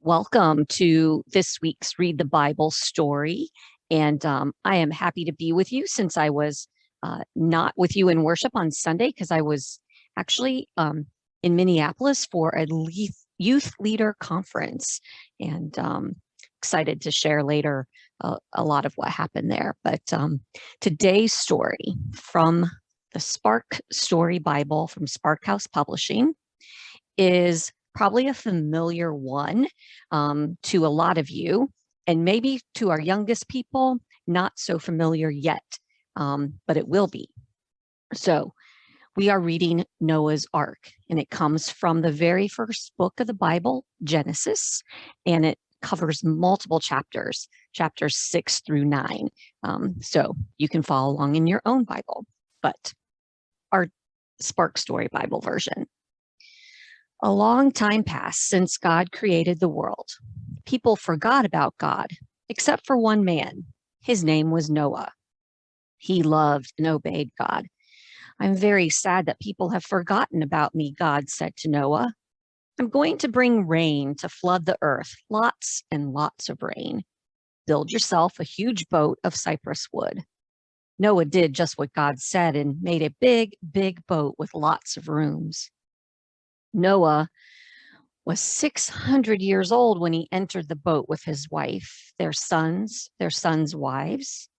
Welcome to this week's Read the Bible story. And I am happy to be with you since I was not with you in worship on Sunday because I was actually in Minneapolis for a youth leader conference, and excited to share later a lot of what happened there. But today's story from the Spark Story Bible from Spark House Publishing is probably a familiar one to a lot of you, and maybe to our youngest people, not so familiar yet, but it will be. So we are reading Noah's Ark, and it comes from the very first book of the Bible, Genesis, and it covers multiple chapters 6 through 9. So you can follow along in your own Bible, but our Spark Story Bible version. A long time passed since God created the world. People forgot about God, except for one man. His name was Noah. He loved and obeyed God. I'm very sad that people have forgotten about me, God said to Noah. I'm going to bring rain to flood the earth, lots and lots of rain. Build yourself a huge boat of cypress wood. Noah did just what God said and made a big, big boat with lots of rooms. Noah was 600 years old when he entered the boat with his wife, their sons' wives,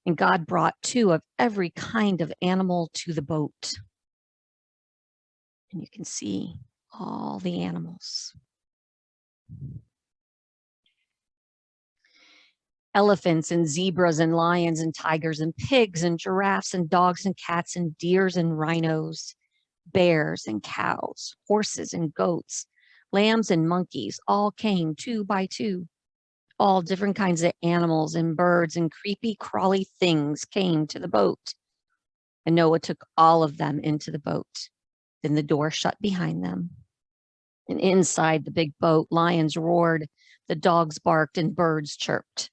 and God brought 2 of every kind of animal to the boat. And you can see all the animals. Elephants and zebras and lions and tigers and pigs and giraffes and dogs and cats and deers and rhinos, bears and cows, horses and goats, lambs and monkeys all came 2 by 2. All different kinds of animals and birds and creepy, crawly things came to the boat. And Noah took all of them into the boat. Then the door shut behind them. And inside the big boat, lions roared, the dogs barked, and birds chirped.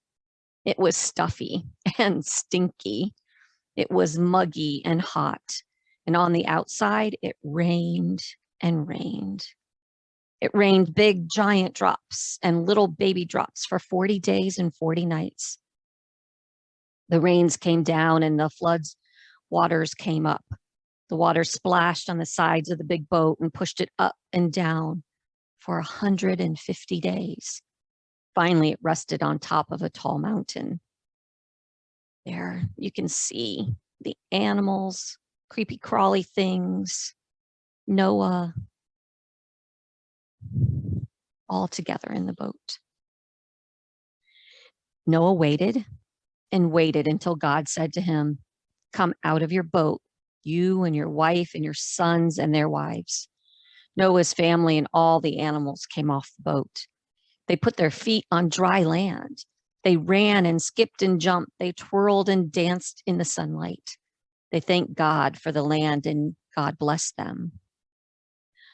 It was stuffy and stinky. It was muggy and hot. And on the outside, it rained and rained. It rained big, giant drops and little baby drops for 40 days and 40 nights. The rains came down and the floods waters came up. The water splashed on the sides of the big boat and pushed it up and down for 150 days. Finally, it rested on top of a tall mountain. There you can see the animals, creepy crawly things, Noah, all together in the boat. Noah waited and waited until God said to him, "Come out of your boat, you and your wife and your sons and their wives." Noah's family and all the animals came off the boat. They put their feet on dry land. They ran and skipped and jumped. They twirled and danced in the sunlight. They thanked God for the land, and God blessed them.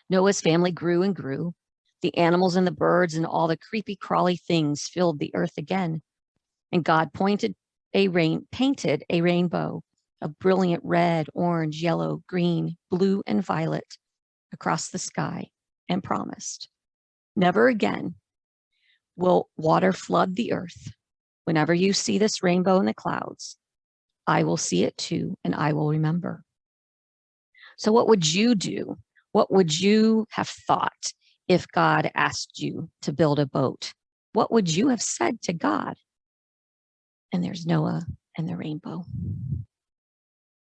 Noah's family grew and grew. The animals and the birds and all the creepy crawly things filled the earth again. And God painted a rainbow of brilliant red, orange, yellow, green, blue, and violet across the sky and promised, never again will water flood the earth. Whenever you see this rainbow in the clouds, I will see it too, and I will remember. So what would you do? What would you have thought if God asked you to build a boat? What would you have said to God? And there's Noah and the rainbow.